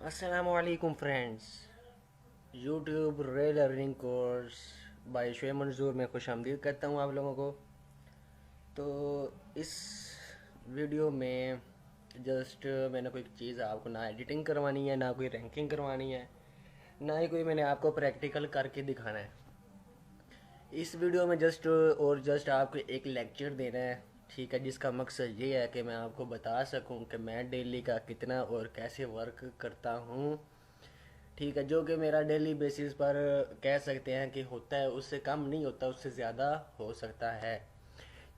अस्सलामुअलैकुम friends. YouTube rail learning course by Shoaib Manzoor में खुश आमदीद करता हूँ आप लोगों को। तो इस वीडियो में जस्ट मैंने कोई चीज़ आपको ना एडिटिंग करवानी है, ना कोई रैंकिंग करवानी है, ना ही कोई मैंने आपको प्रैक्टिकल करके दिखाना है। इस वीडियो में जस्ट आपको एक लेक्चर देना है, ठीक है, जिसका मकसद ये है कि मैं आपको बता सकूं कि मैं डेली का कितना और कैसे वर्क करता हूँ। ठीक है, जो कि मेरा डेली बेसिस पर कह सकते हैं कि होता है, उससे कम नहीं होता, उससे ज़्यादा हो सकता है।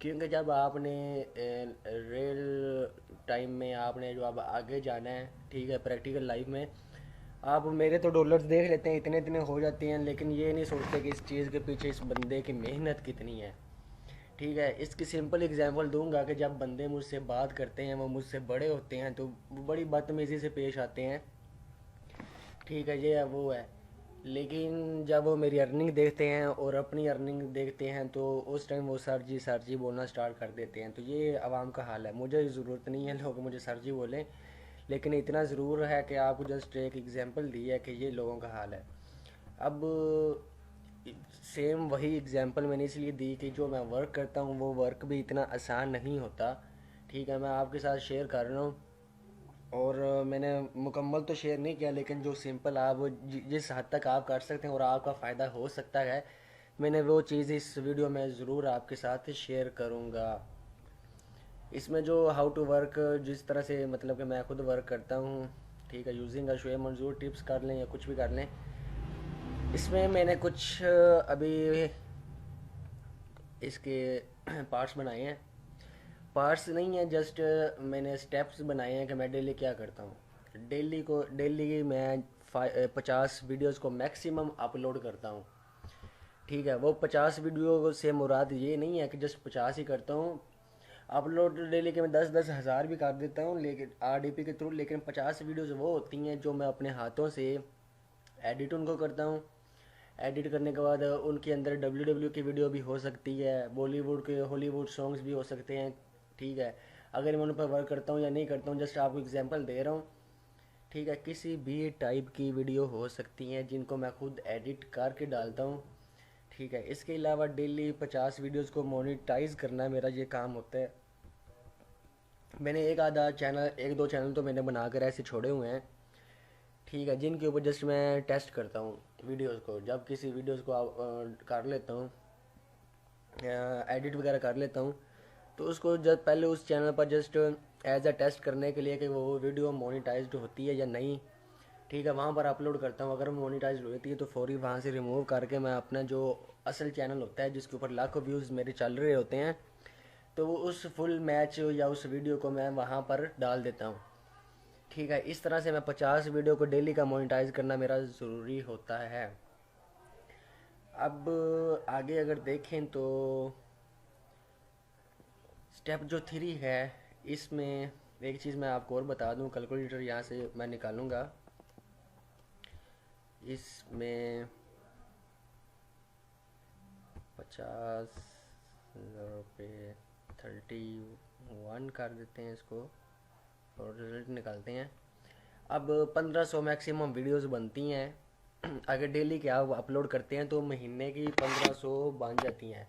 क्योंकि जब आपने रियल टाइम में आपने जो अब आगे जाना है, ठीक है, प्रैक्टिकल लाइफ में, आप मेरे तो डॉलर्स देख लेते हैं, इतने इतने हो जाते हैं, लेकिन ये नहीं सोचते कि इस चीज़ के पीछे इस बंदे की मेहनत कितनी है। ठीक है, इसकी सिंपल एग्जांपल दूंगा कि जब बंदे मुझसे बात करते हैं, वो मुझसे बड़े होते हैं, तो वो बड़ी बदतमीज़ी से पेश आते हैं। ठीक है, ये है वो है। लेकिन जब वो मेरी अर्निंग देखते हैं और अपनी अर्निंग देखते हैं, तो उस टाइम वो सर जी बोलना स्टार्ट कर देते हैं। तो ये आवाम का हाल है। मुझे ज़रूरत नहीं है लोग मुझे सर जी बोलें, लेकिन इतना ज़रूर है कि आपको जस्ट एक एग्जांपल दी है कि ये लोगों का हाल है। अब सेम वही एग्जांपल मैंने इसलिए दी कि जो मैं वर्क करता हूँ वो वर्क भी इतना आसान नहीं होता। ठीक है, मैं आपके साथ शेयर कर रहा हूँ। और मैंने मुकम्मल तो शेयर नहीं किया, लेकिन जो सिंपल आप जिस हद तक आप कर सकते हैं और आपका फ़ायदा हो सकता है, मैंने वो चीज़ इस वीडियो में ज़रूर आपके साथ शेयर करूँगा। इसमें जो हाउ टू वर्क, जिस तरह से मतलब कि मैं खुद वर्क करता हूँ, ठीक है, यूजिंग शुएब मंजूर टिप्स कर लें या कुछ भी कर लें, इसमें मैंने कुछ अभी इसके पार्ट्स बनाए हैं। पार्ट्स नहीं है, जस्ट मैंने स्टेप्स बनाए हैं कि मैं डेली क्या करता हूँ। डेली मैं 50 वीडियोस को मैक्सिमम अपलोड करता हूँ। ठीक है, वो 50 वीडियो से मुराद ये नहीं है कि जस्ट 50 ही करता हूँ। अपलोड डेली के मैं 10-10 हज़ार भी कर देता हूँ, लेकिन RDP के थ्रू। लेकिन 50 वीडियोस वो होती हैं जो मैं अपने हाथों से एडिट उनको करता हूँ। एडिट करने के बाद उनके अंदर WWE की वीडियो भी हो सकती है, बॉलीवुड के हॉलीवुड सॉन्ग्स भी हो सकते हैं। ठीक है, अगर मैं उन पर वर्क करता हूँ या नहीं करता हूँ, जस्ट आपको एग्जांपल दे रहा हूँ। ठीक है, किसी भी टाइप की वीडियो हो सकती हैं जिनको मैं खुद एडिट करके डालता हूँ। ठीक है, इसके अलावा डेली 50 वीडियोज़ को मोनेटाइज करना मेरा ये काम होता है। मैंने एक दो चैनल तो मैंने बनाकर ऐसे छोड़े हुए हैं, ठीक है, जिनके ऊपर जस्ट मैं टेस्ट करता हूँ वीडियोस को। जब किसी वीडियोस को कर लेता हूँ, एडिट वगैरह कर लेता हूँ, तो उसको जब पहले उस चैनल पर जस्ट एज अ टेस्ट करने के लिए कि वो वीडियो मोनेटाइज्ड होती है या नहीं, ठीक है, वहाँ पर अपलोड करता हूँ। अगर मोनेटाइज होती है तो फौरी वहाँ से रिमूव करके मैं अपना जो असल चैनल होता है, जिसके ऊपर लाखों व्यूज़ मेरे चल रहे होते हैं, तो वो उस फुल मैच या उस वीडियो को मैं वहाँ पर डाल देता हूँ। ठीक है, इस तरह से मैं 50 वीडियो को डेली का मोनेटाइज करना मेरा ज़रूरी होता है। अब आगे अगर देखें तो स्टेप जो 3 है, इसमें एक चीज़ मैं आपको और बता दूं, कैलकुलेटर यहाँ से मैं निकालूंगा। इसमें 50 पे 31 कर देते हैं इसको, और रिजल्ट निकालते हैं। अब 1500 मैक्सिमम वीडियोस बनती हैं। अगर डेली के आप अपलोड करते हैं तो महीने की 1500 बन जाती हैं।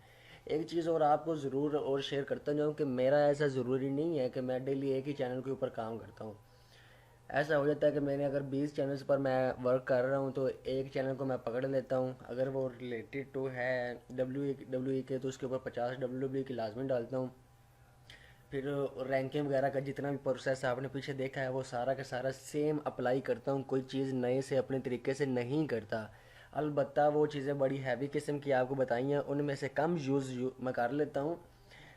एक चीज़ और आपको ज़रूर और शेयर करता जाऊँ कि मेरा ऐसा ज़रूरी नहीं है कि मैं डेली एक ही चैनल के ऊपर काम करता हूँ। ऐसा हो जाता है कि मैंने अगर 20 चैनल्स पर मैं वर्क कर रहा हूँ, तो एक चैनल को मैं पकड़ लेता हूँ, अगर वो रिलेटेड टू है डब्ल्यू के, तो उसके ऊपर 50 WWE की लाजमी डालता हूँ। फिर रैंकिंग वगैरह का जितना भी प्रोसेस आपने पीछे देखा है, वो सारा का सारा सेम अप्लाई करता हूँ, कोई चीज़ नए से अपने तरीके से नहीं करता। अलबत्ता वो चीज़ें बड़ी हैवी किस्म की आपको बताई हैं, उनमें से कम मैं कर लेता हूँ,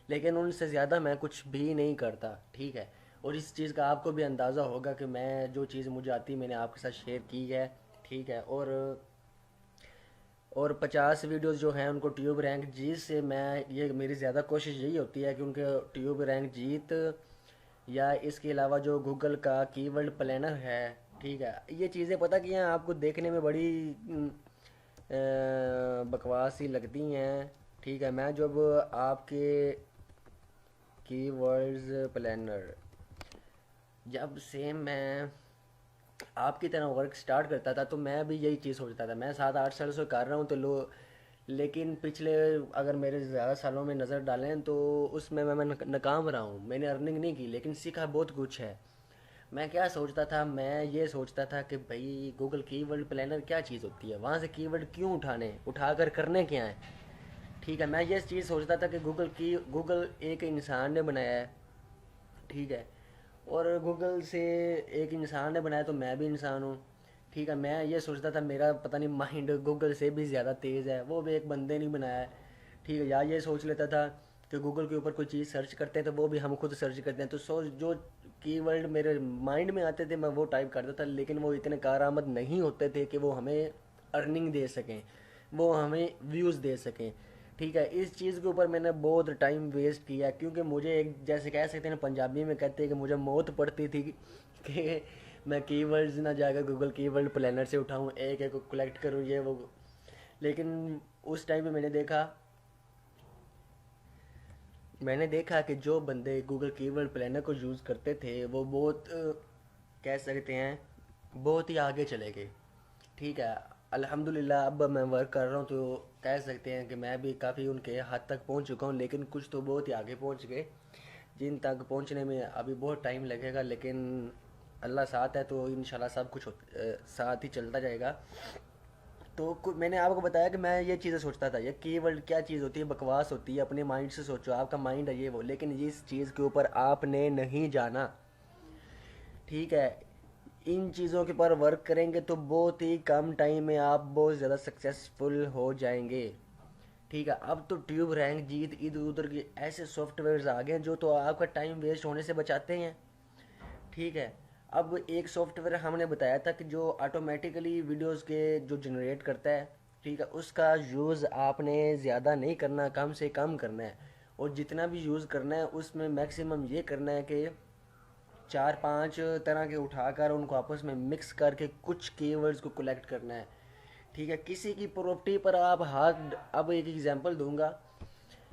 लेकिन उनसे ज़्यादा मैं कुछ भी नहीं करता। ठीक है, और इस चीज़ का आपको भी अंदाज़ा होगा कि मैं जो चीज़ मुझे आती मैंने आपके साथ शेयर की है। ठीक है, और 50 वीडियोस जो हैं उनको ट्यूब रैंक जीत से मैं, ये मेरी ज़्यादा कोशिश यही होती है कि उनके ट्यूब रैंक जीत, या इसके अलावा जो गूगल का कीवर्ड प्लानर है, ठीक है, ये चीज़ें पता कि हैं आपको देखने में बड़ी बकवास ही लगती हैं। ठीक है, मैं जब आपके कीवर्ड्स प्लानर, जब सेम मैं आपकी तरह वर्क स्टार्ट करता था तो मैं भी यही चीज़ सोचता था। मैं 7-8 साल से कर रहा हूँ तो लो, लेकिन पिछले अगर मेरे ज़्यादा सालों में नज़र डालें तो उसमें मैं नाकाम रहा हूँ। मैंने अर्निंग नहीं की लेकिन सीखा बहुत कुछ है। मैं क्या सोचता था, मैं ये सोचता था कि भाई गूगल कीवर्ड प्लानर क्या चीज़ होती है, वहाँ से कीवर्ड क्यों उठाने, उठाकर करने क्या है। ठीक है, मैं ये चीज़ सोचता था कि गूगल एक इंसान ने बनाया है। ठीक है, और गूगल से एक इंसान ने बनाया तो मैं भी इंसान हूँ। ठीक है, मैं ये सोचता था मेरा पता नहीं माइंड गूगल से भी ज़्यादा तेज़ है, वो भी एक बंदे नहीं बनाया है। ठीक है, या ये सोच लेता था कि गूगल के ऊपर कोई चीज़ सर्च करते हैं तो वो भी हम खुद सर्च करते हैं, तो सोच जो कीवर्ड मेरे माइंड में आते थे मैं वो टाइप करता था, लेकिन वो इतने कारआमद नहीं होते थे कि वो हमें अर्निंग दे सकें, वो हमें व्यूज़ दे सकें। ठीक है, इस चीज़ के ऊपर मैंने बहुत टाइम वेस्ट किया क्योंकि मुझे एक जैसे कह सकते हैं ना, पंजाबी में कहते हैं कि मुझे मौत पड़ती थी कि मैं कीवर्ड्स ना जाकर गूगल कीवर्ड प्लानर से उठाऊं, एक एक को कलेक्ट करूं ये वो। लेकिन उस टाइम पे मैंने देखा कि जो बंदे गूगल कीवर्ड प्लानर को यूज़ करते थे वो बहुत कह सकते हैं बहुत ही आगे चले गए। ठीक है, अल्हम्दुलिल्लाह अब मैं वर्क कर रहा हूँ तो कह सकते हैं कि मैं भी काफ़ी उनके हद तक पहुँच चुका हूँ, लेकिन कुछ तो बहुत ही आगे पहुँच गए जिन तक पहुँचने में अभी बहुत टाइम लगेगा, लेकिन अल्लाह साथ है तो इंशाल्लाह सब कुछ साथ ही चलता जाएगा। तो मैंने आपको बताया कि मैं ये चीज़ें सोचता था, ये कीवर्ड क्या चीज़ होती है, बकवास होती है, अपने माइंड से सोचो, आपका माइंड है ये वो, लेकिन इस चीज़ के ऊपर आपने नहीं जाना। ठीक है, इन चीज़ों के पर वर्क करेंगे तो बहुत ही कम टाइम में आप बहुत ज़्यादा सक्सेसफुल हो जाएंगे। ठीक है, अब तो ट्यूब रैंक जीत इधर उधर के ऐसे सॉफ्टवेयर्स आ गए हैं जो तो आपका टाइम वेस्ट होने से बचाते हैं। ठीक है, अब एक सॉफ्टवेयर हमने बताया था कि जो ऑटोमेटिकली वीडियोस के जो जनरेट करता है। ठीक है, उसका यूज़ आपने ज़्यादा नहीं करना, कम से कम करना है, और जितना भी यूज़ करना है उसमें मैक्सिमम ये करना है कि 4-5 तरह के उठाकर उनको आपस में मिक्स करके कुछ कीवर्ड्स को कलेक्ट करना है। ठीक है, किसी की प्रॉपर्टी पर आप हाथ, अब एक एग्जांपल दूंगा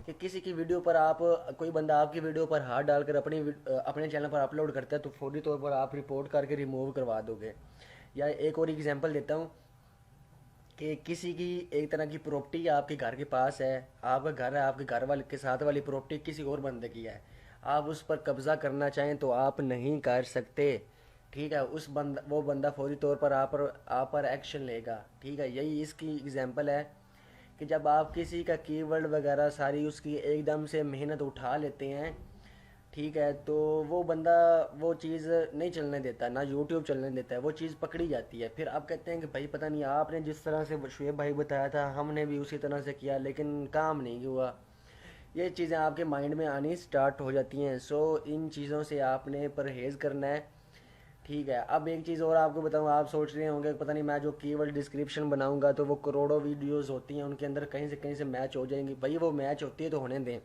कि किसी की वीडियो पर आप, कोई बंदा आपकी वीडियो पर हाथ डालकर अपने चैनल पर अपलोड करता है तो फौरी तौर पर आप रिपोर्ट करके रिमूव करवा दोगे। या एक और एग्जांपल देता हूँ कि किसी की एक तरह की प्रॉपर्टी आपके घर के पास है, आपका घर है, आपके घर वाले के साथ वाली प्रॉपर्टी किसी और बंदे की है, आप उस पर कब्ज़ा करना चाहें तो आप नहीं कर सकते। ठीक है, वो बंदा फौरी तौर पर आप पर एक्शन लेगा। ठीक है, यही इसकी एग्जांपल है कि जब आप किसी का कीवर्ड वगैरह सारी उसकी एकदम से मेहनत उठा लेते हैं। ठीक है, तो वो बंदा वो चीज़ नहीं चलने देता, ना यूट्यूब चलने देता है, वो चीज़ पकड़ी जाती है। फिर आप कहते हैं कि भाई पता नहीं आपने जिस तरह से शुएब भाई बताया था हमने भी उसी तरह से किया लेकिन काम नहीं हुआ। ये चीज़ें आपके माइंड में आनी स्टार्ट हो जाती हैं। सो इन चीज़ों से आपने परहेज़ करना है। ठीक है, अब एक चीज़ और आपको बताऊँ, आप सोच रहे होंगे पता नहीं मैं जो कीवर्ड डिस्क्रिप्शन बनाऊंगा तो वो करोड़ों वीडियोस होती हैं, उनके अंदर कहीं से मैच हो जाएंगी। भाई वो मैच होती है तो होने दें।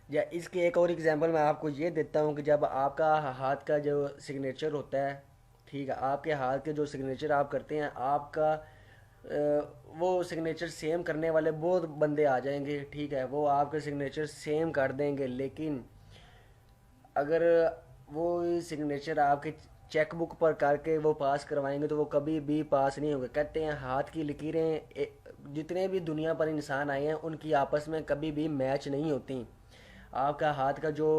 या इसके एक और एग्जांपल मैं आपको ये देता हूँ कि जब आपका हाथ का जो सिग्नेचर होता है। ठीक है, आपके हाथ के जो सिग्नेचर आप करते हैं, आपका वो सिग्नेचर सेम करने वाले बहुत बंदे आ जाएंगे। ठीक है, वो आपके सिग्नेचर सेम कर देंगे, लेकिन अगर वो सिग्नेचर आपके चेकबुक पर करके वो पास करवाएंगे तो वो कभी भी पास नहीं होंगे। कहते हैं हाथ की लकीरें जितने भी दुनिया पर इंसान आए हैं उनकी आपस में कभी भी मैच नहीं होती। आपका हाथ का जो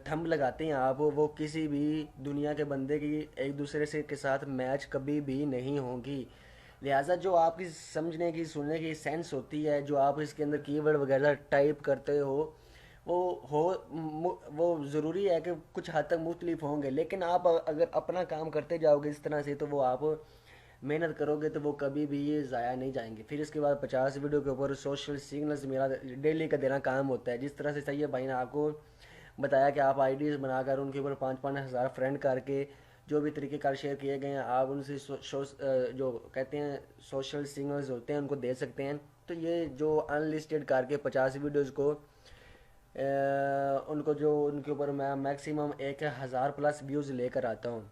थंब लगाते हैं आप, वो किसी भी दुनिया के बंदे की एक दूसरे से के साथ मैच कभी भी नहीं होगी। लिहाजा जो आपकी समझने की सुनने की सेंस होती है, जो आप इसके अंदर कीवर्ड वगैरह टाइप करते हो, वो हो वो ज़रूरी है कि कुछ हद तक मुख्तलिफ होंगे, लेकिन आप अगर अपना काम करते जाओगे इस तरह से तो वो आप मेहनत करोगे तो वो कभी भी ये ज़ाया नहीं जाएंगे। फिर इसके बाद 50 वीडियो के ऊपर सोशल सिग्नल्स मेरा डेली का देना काम होता है। जिस तरह से सही है भाई ने आपको बताया कि आप आईडीज़ बनाकर उनके ऊपर 5-5 हज़ार फ्रेंड करके जो भी तरीक़ेकार शेयर किए गए हैं आप उनसे जो कहते हैं सोशल सिग्नल्स होते हैं उनको दे सकते हैं। तो ये जो अनलिस्टेड करके 50 वीडियोज़ को उनको जो उनके ऊपर मैं मैक्सिमम 1,000 प्लस व्यूज़ लेकर आता हूँ।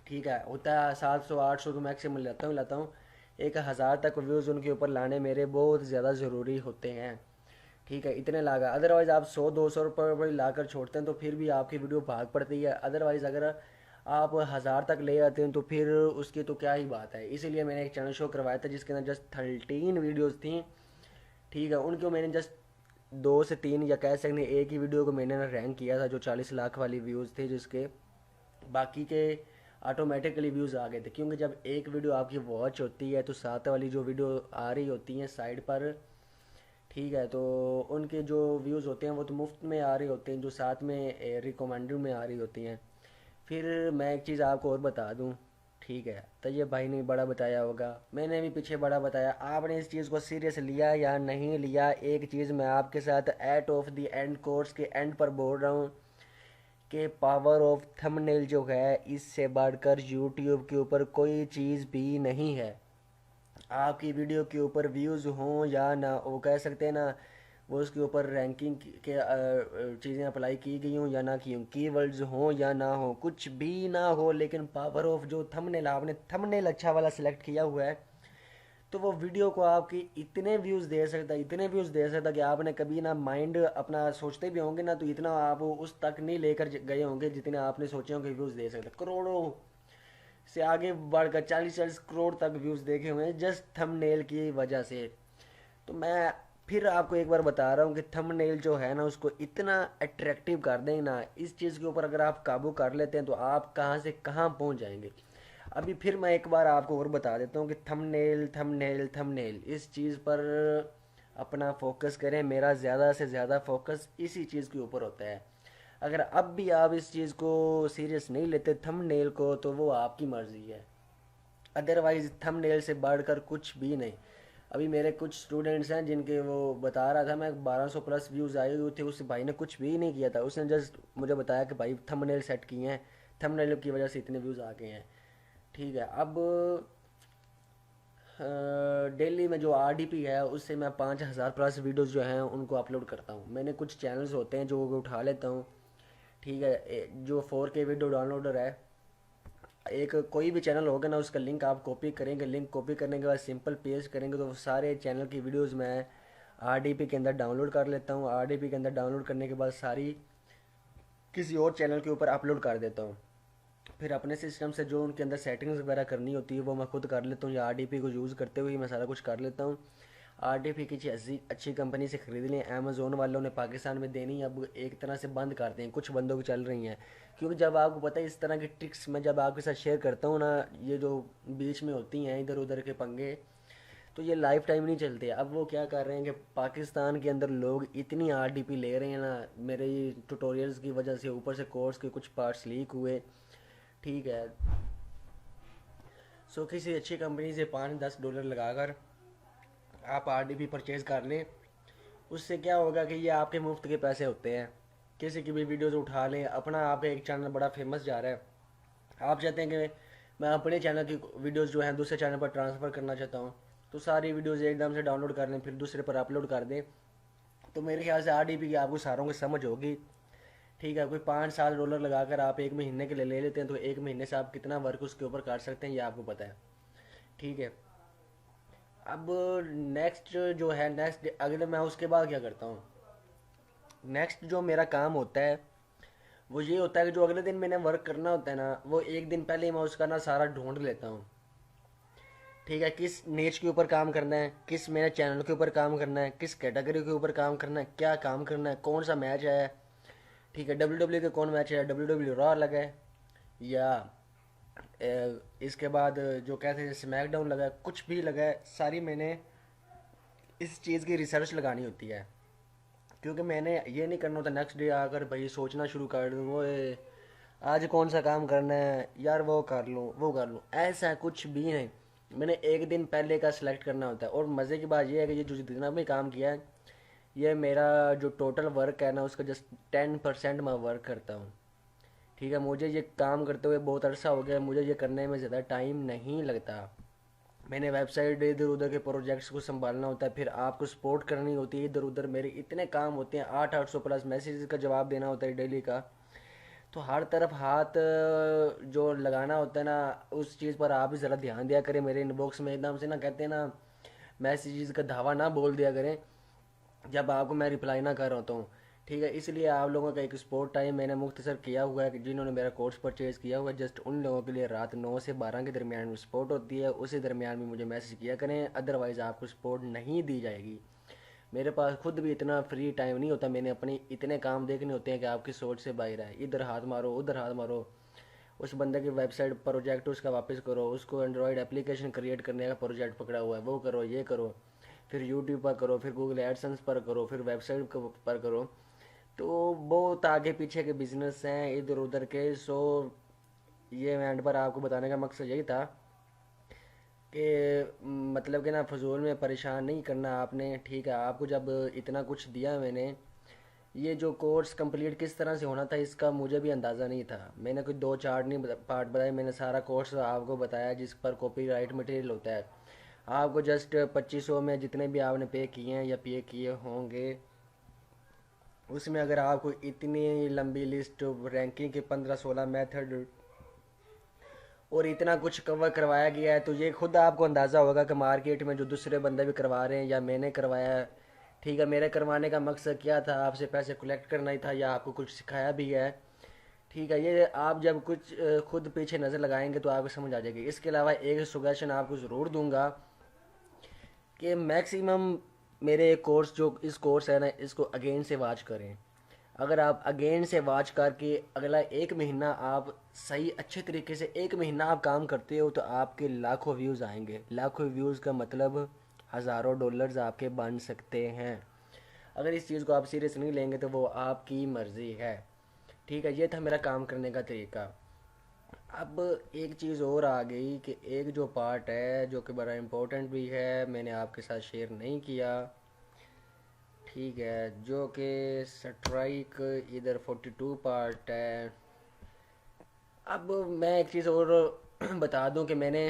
ठीक है, होता है 700-800 तो मैक्सिमम लाता हूँ 1,000 तक व्यूज़ उनके ऊपर लाने मेरे बहुत ज़्यादा ज़रूरी होते हैं। ठीक है, इतने लागा, अदरवाइज़ आप 100-200 रुपये ला कर छोड़ते हैं तो फिर भी आपकी वीडियो भाग पड़ती है। अदरवाइज़ अगर आप 1000 तक ले आते हैं तो फिर उसकी तो क्या ही बात है। इसीलिए मैंने एक चैनल शो करवाया था जिसके अंदर जस्ट 13 वीडियोज़ थी। ठीक है, उनको मैंने जस्ट 2 से 3 या कह सकते हैं एक ही वीडियो को मैंने रैंक किया था जो 40 लाख वाली व्यूज़ थे, जिसके बाकी के ऑटोमेटिकली व्यूज़ आ गए थे। क्योंकि जब एक वीडियो आपकी वॉच होती है तो साथ वाली जो वीडियो आ रही होती हैं साइड पर, ठीक है, तो उनके जो व्यूज़ होते हैं वो तो मुफ्त में आ रहे होते हैं, जो साथ में रिकमेंडेड में आ रही होती हैं। फिर मैं एक चीज़ आपको और बता दूं, ठीक है, तो ये भाई ने बड़ा बताया होगा, मैंने भी पीछे बड़ा बताया, आपने इस चीज़ को सीरियस लिया या नहीं लिया, एक चीज़ मैं आपके साथ at of the end course के एंड पर बोल रहा हूँ कि पावर ऑफ थंबनेल जो है इससे बढ़कर यूट्यूब के ऊपर कोई चीज़ भी नहीं है। आपकी वीडियो के ऊपर व्यूज़ हों या ना, वो कह सकते हैं ना, वो उसके ऊपर रैंकिंग के चीज़ें अप्लाई की गई हों या ना की हों, कीवर्ड्स हों या ना हो, कुछ भी ना हो, लेकिन पावर ऑफ जो थंबनेल, आपने थंबनेल अच्छा वाला सिलेक्ट किया हुआ है तो वो वीडियो को आपकी इतने व्यूज़ दे सकता है, इतने व्यूज़ दे सकता कि आपने कभी ना माइंड अपना सोचते भी होंगे ना तो इतना आप उस तक नहीं लेकर गए होंगे जितने आपने सोचे होंगे व्यूज़ दे सकते। करोड़ों से आगे बढ़कर 40-40 करोड़ तक व्यूज़ देखे हुए हैं जस्ट थंबनेल की वजह से। तो मैं फिर आपको एक बार बता रहा हूँ कि थंबनेल जो है ना उसको इतना अट्रैक्टिव कर दें ना, इस चीज़ के ऊपर अगर आप काबू कर लेते हैं तो आप कहाँ से कहाँ पहुँच जाएंगे। अभी फिर मैं एक बार आपको और बता देता हूँ कि थंबनेल थंबनेल थंबनेल इस चीज़ पर अपना फोकस करें। मेरा ज़्यादा से ज़्यादा फोकस इसी चीज़ के ऊपर होता है। अगर अब भी आप इस चीज़ को सीरियस नहीं लेते थंबनेल को तो वो आपकी मर्ज़ी है, अदरवाइज़ थंबनेल से बढ़कर कुछ भी नहीं। अभी मेरे कुछ स्टूडेंट्स हैं जिनके वो बता रहा था मैं 1200 प्लस व्यूज़ आए हुए थे, उस भाई ने कुछ भी नहीं किया था, उसने जस्ट मुझे बताया कि भाई थंबनेल सेट किए हैं, थंबनेल की वजह से इतने व्यूज़ आ गए हैं। ठीक है, अब डेली में जो आरडीपी है उससे मैं 5000 प्लस वीडियोस जो हैं उनको अपलोड करता हूँ। मैंने कुछ चैनल्स होते हैं जो वो उठा लेता हूँ। ठीक है, जो 4K वीडियो डाउनलोडर है, एक कोई भी चैनल होगा ना उसका लिंक आप कॉपी करेंगे, लिंक कॉपी करने के बाद सिंपल पेस्ट करेंगे तो वो सारे चैनल की वीडियोस मैं आरडीपी के अंदर डाउनलोड कर लेता हूँ। आरडीपी के अंदर डाउनलोड करने के बाद सारी किसी और चैनल के ऊपर अपलोड कर देता हूँ। फिर अपने सिस्टम से जो उनके अंदर सेटिंग्स वगैरह करनी होती है वो मैं खुद कर लेता हूँ, या आरडीपी को यूज़ करते हुए मैं सारा कुछ कर लेता हूँ। आरडीपी किसी अच्छी अच्छी कंपनी से ख़रीद लें। अमेज़ोन वालों ने पाकिस्तान में देनी अब एक तरह से बंद कर दें, कुछ बंदों की चल रही हैं। क्योंकि जब आपको पता है इस तरह की ट्रिक्स मैं जब आपके साथ शेयर करता हूँ ना, ये जो बीच में होती हैं इधर उधर के पंगे, तो ये लाइफ टाइम नहीं चलते। अब वो क्या कर रहे हैं कि पाकिस्तान के अंदर लोग इतनी आरडीपी ले रहे हैं ना, मेरे ट्यूटोरियल्स की वजह से, ऊपर से कोर्स के कुछ पार्ट्स लीक हुए। ठीक है, सो किसी अच्छी कंपनी से $5-10 लगाकर आप आरडीपी परचेज़ कर लें। उससे क्या होगा कि ये आपके मुफ्त के पैसे होते हैं। किसी की भी वीडियोस उठा लें, अपना आपका एक चैनल बड़ा फेमस जा रहा है, आप चाहते हैं कि मैं अपने चैनल की वीडियोस जो हैं दूसरे चैनल पर ट्रांसफ़र करना चाहता हूँ, तो सारी वीडियोस एकदम से डाउनलोड कर लें फिर दूसरे पर अपलोड कर दें। तो मेरे ख्याल से आरडीपी की आपको सारों की समझ होगी। ठीक है, कोई $5-7 लगाकर आप एक महीने के लिए ले लेते हैं तो एक महीने से आप कितना वर्क उसके ऊपर कर सकते हैं ये आपको पता है। ठीक है, अब नेक्स्ट जो है, नेक्स्ट अगले मैं उसके बाद क्या करता हूँ, नेक्स्ट जो मेरा काम होता है वो ये होता है कि जो अगले दिन मैंने वर्क करना होता है ना, वो एक दिन पहले ही मैं उसका ना सारा ढूंढ लेता हूँ। ठीक है, किस नेच के ऊपर काम करना है, किस मेरे चैनल के ऊपर काम करना है, किस कैटेगरी के ऊपर काम करना है, क्या काम करना है, कौन सा मैच है। ठीक है, WWE के कौन मैच है, WWE रॉ लगा है या इसके बाद जो कहते हैं स्मैकडाउन लगा है, कुछ भी लगा है, सारी मैंने इस चीज़ की रिसर्च लगानी होती है। क्योंकि मैंने ये नहीं करना होता नेक्स्ट डे आकर भाई सोचना शुरू कर दूँ वो आज कौन सा काम करना है यार, वो कर लूँ वो कर लूँ, ऐसा कुछ भी नहीं। मैंने एक दिन पहले का सिलेक्ट करना होता है। और मज़े की बात यह है कि ये जो जितना भी काम किया है, ये मेरा जो टोटल वर्क है ना उसका जस्ट 10% मैं वर्क करता हूँ। ठीक है, मुझे ये काम करते हुए बहुत अरसा हो गया, मुझे ये करने में ज़्यादा टाइम नहीं लगता। मैंने वेबसाइट इधर उधर के प्रोजेक्ट्स को संभालना होता है, फिर आपको सपोर्ट करनी होती है इधर उधर, मेरे इतने काम होते हैं, 800 प्लस मैसेजेस का जवाब देना होता है डेली का। तो हर तरफ हाथ जो लगाना होता है ना, उस चीज़ पर आप भी ज़रा ध्यान दिया करें। मेरे इनबॉक्स में एकदम से ना कहते हैं ना मैसेजेस का धावा ना बोल दिया करें जब आपको मैं रिप्लाई ना कर रहा होता हूँ। ठीक है, इसलिए आप लोगों का एक स्पोर्ट टाइम मैंने मुख्तसर किया हुआ है कि जिन्होंने मेरा कोर्स परचेज़ किया हुआ है, जस्ट उन लोगों के लिए रात 9 से 12 के दरमियान में स्पोर्ट होती है, उसी दरमियान में मुझे मैसेज किया करें, अदरवाइज़ आपको स्पोर्ट नहीं दी जाएगी। मेरे पास खुद भी इतना फ्री टाइम नहीं होता, मैंने अपने इतने काम देखने होते हैं कि आपकी सोच से बाहर है, इधर हाथ मारो उधर हाथ मारो, उस बंदे की वेबसाइट प्रोजेक्ट उसका वापस करो, उसको एंड्रॉयड एप्लीकेशन क्रिएट करने का प्रोजेक्ट पकड़ा हुआ है वो करो ये करो, फिर यूट्यूब पर करो, फिर गूगल एडसेंस पर करो, फिर वेबसाइट पर करो। तो बहुत आगे पीछे के बिजनेस हैं इधर उधर के। सो ये एंड पर आपको बताने का मकसद यही था कि मतलब कि ना फजूल में परेशान नहीं करना आपने, ठीक है। आपको जब इतना कुछ दिया मैंने, ये जो कोर्स कंप्लीट किस तरह से होना था इसका मुझे भी अंदाज़ा नहीं था। मैंने कोई दो चार नहीं पार्ट बताए, मैंने सारा कोर्स आपको बताया जिस पर कॉपीराइट मटेरियल होता है। आपको जस्ट 2500 में जितने भी आपने पे किए हैं या पे किए होंगे, उसमें अगर आपको इतनी लंबी लिस्ट रैंकिंग के 15-16 मेथड और इतना कुछ कवर करवाया गया है, तो ये खुद आपको अंदाज़ा होगा कि मार्केट में जो दूसरे बंदे भी करवा रहे हैं या मैंने करवाया है, ठीक है। मेरे करवाने का मकसद क्या था, आपसे पैसे कलेक्ट करना ही था या आपको कुछ सिखाया भी है, ठीक है। ये आप जब कुछ खुद पीछे नज़र लगाएंगे तो आपको समझ आ जाएगी। इसके अलावा एक सजेशन आपको ज़रूर दूंगा कि मैक्सिमम मेरे कोर्स जो इस कोर्स है ना, इसको अगेन से वॉच करें। अगर आप अगेन से वॉच करके अगला एक महीना आप सही अच्छे तरीके से एक महीना आप काम करते हो तो आपके लाखों व्यूज़ आएंगे। लाखों व्यूज़ का मतलब हज़ारों डॉलर्स आपके बन सकते हैं। अगर इस चीज़ को आप सीरियस नहीं लेंगे तो वो आपकी मर्ज़ी है, ठीक है। ये था मेरा काम करने का तरीका। अब एक चीज़ और आ गई कि एक जो पार्ट है जो कि बड़ा इम्पोर्टेंट भी है, मैंने आपके साथ शेयर नहीं किया, ठीक है, जो कि स्ट्राइक इधर 42 पार्ट है। अब मैं एक चीज़ और बता दूं कि मैंने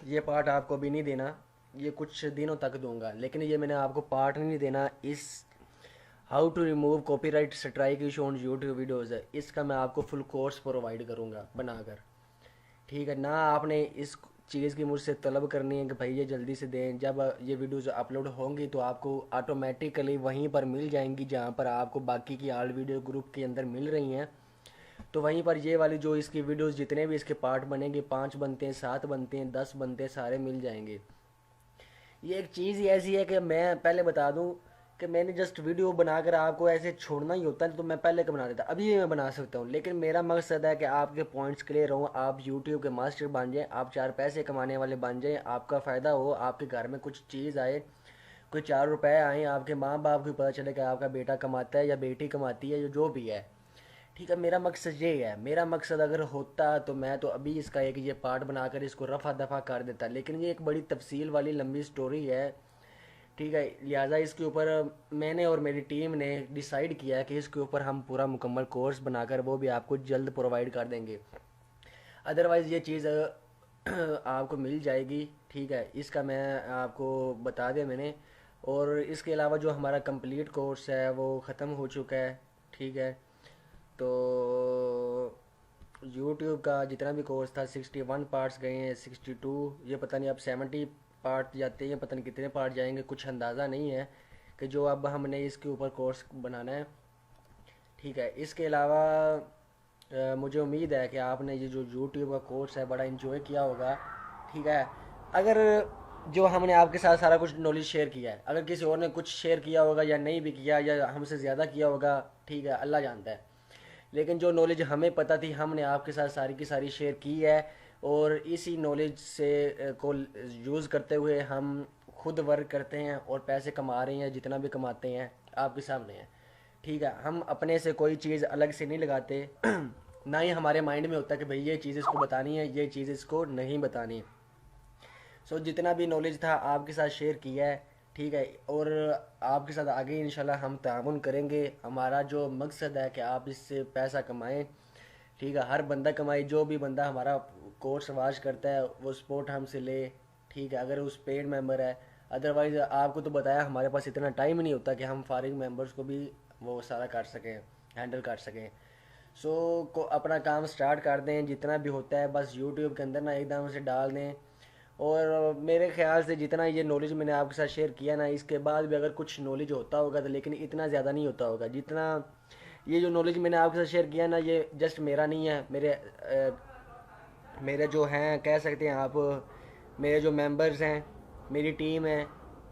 ये पार्ट आपको भी नहीं देना, ये कुछ दिनों तक दूंगा, लेकिन ये मैंने आपको पार्ट नहीं देना। इस how to remove copyright strike issue on YouTube videos है, इसका मैं आपको फुल कोर्स प्रोवाइड करूँगा बनाकर, ठीक है ना। आपने इस चीज़ की मुझसे तलब करनी है कि भाई ये जल्दी से दें। जब ये वीडियोज़ अपलोड होंगी तो आपको ऑटोमेटिकली वहीं पर मिल जाएंगी जहाँ पर आपको बाकी की आल वीडियो ग्रुप के अंदर मिल रही हैं। तो वहीं पर ये वाली जो इसकी वीडियोज़ जितने भी इसके पार्ट बनेंगे, 5 बनते हैं, 7 बनते हैं, 10 बनते हैं, सारे मिल जाएंगे। ये एक चीज़ ही ऐसी है कि मैं पहले बता दूं कि मैंने जस्ट वीडियो बनाकर आपको ऐसे छोड़ना ही होता है तो मैं पहले का बना देता, अभी भी मैं बना सकता हूँ, लेकिन मेरा मकसद है कि आपके पॉइंट्स क्लियर हों, आप यूट्यूब के मास्टर बन जाएं, आप 4 पैसे कमाने वाले बन जाएं, आपका फ़ायदा हो, आपके घर में कुछ चीज़ आए, कोई 4 रुपए आए, आपके माँ बाप को पता चले कि आपका बेटा कमाता है या बेटी कमाती है या जो भी है, ठीक है। मेरा मकसद ये है, मेरा मकसद अगर होता तो मैं तो अभी इसका एक ये पार्ट बनाकर इसको रफा दफा कर देता, लेकिन ये एक बड़ी तफसील वाली लंबी स्टोरी है, ठीक है। लिहाजा इसके ऊपर मैंने और मेरी टीम ने डिसाइड किया है कि इसके ऊपर हम पूरा मुकम्मल कोर्स बनाकर वो भी आपको जल्द प्रोवाइड कर देंगे। अदरवाइज़ ये चीज़ आपको मिल जाएगी, ठीक है। इसका मैं आपको बता दिया मैंने। और इसके अलावा जो हमारा कंप्लीट कोर्स है वो ख़त्म हो चुका है, ठीक है। तो यूट्यूब का जितना भी कोर्स था 61 पार्ट्स गए हैं, 62, ये पता नहीं अब 70 पार्ट जाते हैं, पता नहीं कितने पार्ट जाएंगे, कुछ अंदाज़ा नहीं है कि जो अब हमने इसके ऊपर कोर्स बनाना है, ठीक है। इसके अलावा मुझे उम्मीद है कि आपने ये जो यूट्यूब का कोर्स है बड़ा इन्जॉय किया होगा, ठीक है। अगर जो हमने आपके साथ सारा कुछ नॉलेज शेयर किया है, अगर किसी और ने कुछ शेयर किया होगा या नहीं भी किया या हमसे ज़्यादा किया होगा, ठीक है, अल्लाह जानता है, लेकिन जो नॉलेज हमें पता थी हमने आपके साथ सारी की सारी शेयर की है। और इसी नॉलेज से को यूज़ करते हुए हम खुद वर्क करते हैं और पैसे कमा रहे हैं, जितना भी कमाते हैं आपके सामने है, ठीक है। हम अपने से कोई चीज़ अलग से नहीं लगाते ना ही हमारे माइंड में होता कि भाई ये चीज़ इसको बतानी है, ये चीज़ इसको नहीं बतानी। सो जितना भी नॉलेज था आपके साथ शेयर किया है, ठीक है। और आपके साथ आगे इंशाल्लाह हम ताउन करेंगे। हमारा जो मकसद है कि आप इससे पैसा कमाएं, ठीक है, हर बंदा कमाए, जो भी बंदा हमारा कोर्स वाच करता है वो सपोर्ट हमसे ले, ठीक है, अगर उस पेड मेंबर है। अदरवाइज़ आपको तो बताया हमारे पास इतना टाइम नहीं होता कि हम फारिग मेंबर्स को भी वो सारा कर सकें, हैंडल कर सकें। सो को अपना काम स्टार्ट कर दें, जितना भी होता है बस यूट्यूब के अंदर ना एकदम से डाल दें और मेरे ख्याल से जितना ये नॉलेज मैंने आपके साथ शेयर किया ना, इसके बाद भी अगर कुछ नॉलेज होता होगा तो, लेकिन इतना ज़्यादा नहीं होता होगा जितना ये जो नॉलेज मैंने आपके साथ शेयर किया ना, ये जस्ट मेरा नहीं है, मेरे जो हैं, कह सकते हैं आप, मेरे जो मेंबर्स हैं, मेरी टीम है,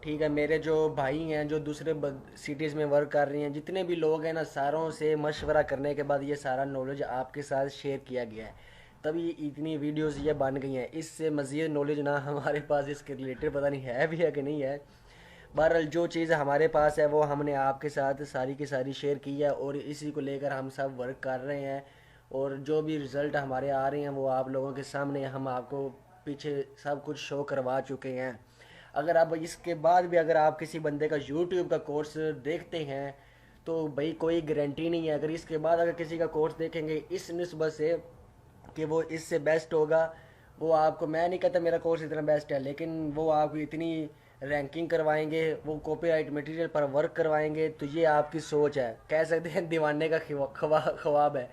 ठीक है, मेरे जो भाई हैं जो दूसरे सिटीज़ में वर्क कर रही हैं, जितने भी लोग हैं ना, सारों से मशवरा करने के बाद ये सारा नॉलेज आपके साथ शेयर किया गया है, तभी इतनी वीडियोस ये बन गई हैं। इससे मज़ीद नॉलेज ना हमारे पास इसके रिलेटेड पता नहीं है भी है कि नहीं है। बहरहाल जो चीज़ हमारे पास है वो हमने आपके साथ सारी की सारी शेयर की है, और इसी को लेकर हम सब वर्क कर रहे हैं, और जो भी रिज़ल्ट हमारे आ रहे हैं वो आप लोगों के सामने हम आपको पीछे सब कुछ शो करवा चुके हैं। अगर अब इसके बाद भी अगर आप किसी बंदे का यूट्यूब का कोर्स देखते हैं तो भाई कोई गारंटी नहीं है, अगर इसके बाद अगर किसी का कोर्स देखेंगे इस निस्बत से कि वो इससे बेस्ट होगा, वो आपको, मैं नहीं कहता मेरा कोर्स इतना बेस्ट है, लेकिन वो आपको इतनी रैंकिंग करवाएंगे, वो कॉपीराइट मटेरियल पर वर्क करवाएंगे, तो ये आपकी सोच है, कह सकते हैं दीवाने का ख्वाब है।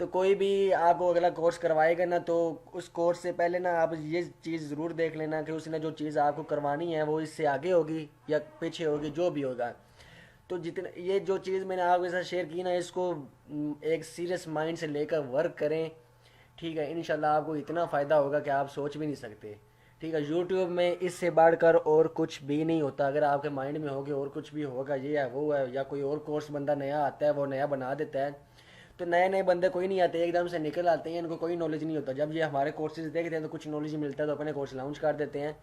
तो कोई भी आपको अगला कोर्स करवाएगा ना, तो उस कोर्स से पहले ना आप ये चीज़ ज़रूर देख लेना कि उसने जो चीज़ आपको करवानी है वो इससे आगे होगी या पीछे होगी, जो भी होगा। तो जितने ये जो चीज़ मैंने आपके साथ शेयर की ना, इसको एक सीरियस माइंड से लेकर वर्क करें, ठीक है, इंशाल्लाह आपको इतना फ़ायदा होगा कि आप सोच भी नहीं सकते। ठीक है, यूट्यूब में इससे बढ़कर और कुछ भी नहीं होता। अगर आपके माइंड में होगे और कुछ भी होगा, ये है वो है, या कोई और कोर्स बंदा नया आता है वो नया बना देता है, तो नए नए बंदे कोई नहीं आते, एकदम से निकल आते हैं, इनको कोई नॉलेज नहीं होता। जब ये हमारे कोर्सेज देखते हैं तो कुछ नॉलेज मिलता है तो अपने कोर्स लॉन्च कर देते हैं।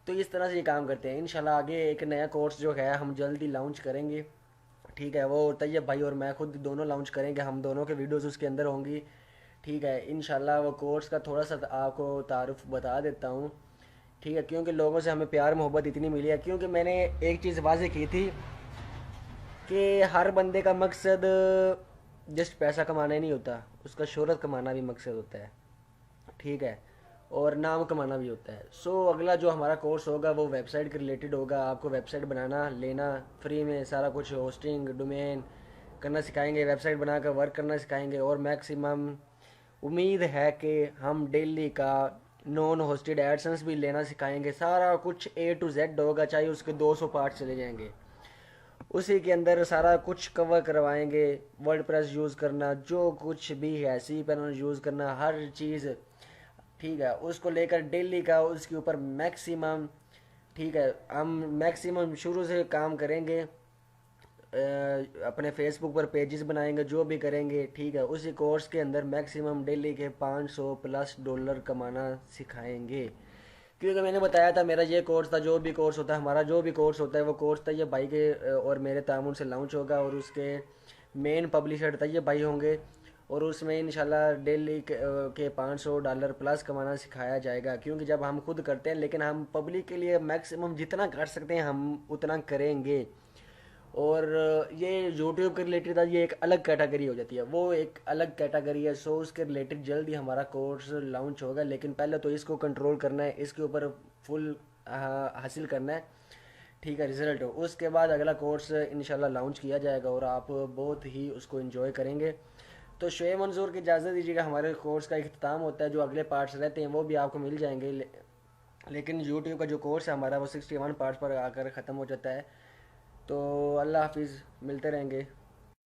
तो इस तरह से ये काम करते हैं। इंशाल्लाह आगे एक नया कोर्स जो है हम जल्द ही लॉन्च करेंगे, ठीक है, वो तैयब भाई और मैं खुद दोनों लॉन्च करेंगे, हम दोनों के वीडियोस उसके अंदर होंगी, ठीक है। इंशाल्लाह वो कोर्स का थोड़ा सा आपको तारुफ बता देता हूँ, ठीक है, क्योंकि लोगों से हमें प्यार मोहब्बत इतनी मिली है, क्योंकि मैंने एक चीज़ वाजे की थी कि हर बंदे का मकसद जस्ट पैसा कमाना ही नहीं होता, उसका शोहरत कमाना भी मकसद होता है, ठीक है, और नाम कमाना भी होता है। सो अगला जो हमारा कोर्स होगा वो वेबसाइट के रिलेटेड होगा। आपको वेबसाइट बनाना लेना फ्री में, सारा कुछ होस्टिंग डोमेन करना सिखाएंगे, वेबसाइट बनाकर वर्क करना सिखाएंगे, और मैक्सिमम उम्मीद है कि हम डेली का नॉन होस्टेड एडसेंस भी लेना सिखाएंगे। सारा कुछ A to Z होगा, चाहे उसके 200 पार्ट चले जाएंगे, उसी के अंदर सारा कुछ कवर करवाएंगे। वर्डप्रेस यूज़ करना, जो कुछ भी है, सी पैनल यूज़ करना, हर चीज़, ठीक है, उसको लेकर डेली का उसके ऊपर मैक्सिमम, ठीक है, हम मैक्सिमम शुरू से काम करेंगे, अपने फेसबुक पर पेजेस बनाएंगे, जो भी करेंगे, ठीक है, उसी कोर्स के अंदर मैक्सिमम डेली के $500+ कमाना सिखाएंगे। क्योंकि मैंने बताया था मेरा ये कोर्स था, जो भी कोर्स होता है हमारा, जो भी कोर्स होता है वो कोर्स था ये भाई के और मेरे तामुन से लॉन्च होगा, और उसके मेन पब्लिशर था ये भाई होंगे, और उसमें इंशाल्लाह डेली के $500+ कमाना सिखाया जाएगा। क्योंकि जब हम खुद करते हैं, लेकिन हम पब्लिक के लिए मैक्सिमम जितना कर सकते हैं हम उतना करेंगे। और ये यूट्यूब के रिलेटेड था, ये एक अलग कैटेगरी हो जाती है, वो एक अलग कैटेगरी है। सो उसके रिलेटेड जल्द ही हमारा कोर्स लॉन्च होगा, लेकिन पहले तो इसको कंट्रोल करना है, इसके ऊपर फुल हासिल करना है, ठीक है, रिजल्ट हो, उसके बाद अगला कोर्स इंशाल्लाह लॉन्च किया जाएगा और आप बहुत ही उसको एंजॉय करेंगे। तो शोएब मंजूर की इजाज़त दीजिएगा, हमारे कोर्स का इख्तिताम होता है, जो अगले पार्ट्स रहते हैं वो भी आपको मिल जाएंगे, लेकिन यूट्यूब का जो कोर्स है हमारा वो 61 पार्ट्स पर आकर ख़त्म हो जाता है। तो अल्लाह हाफिज़, मिलते रहेंगे।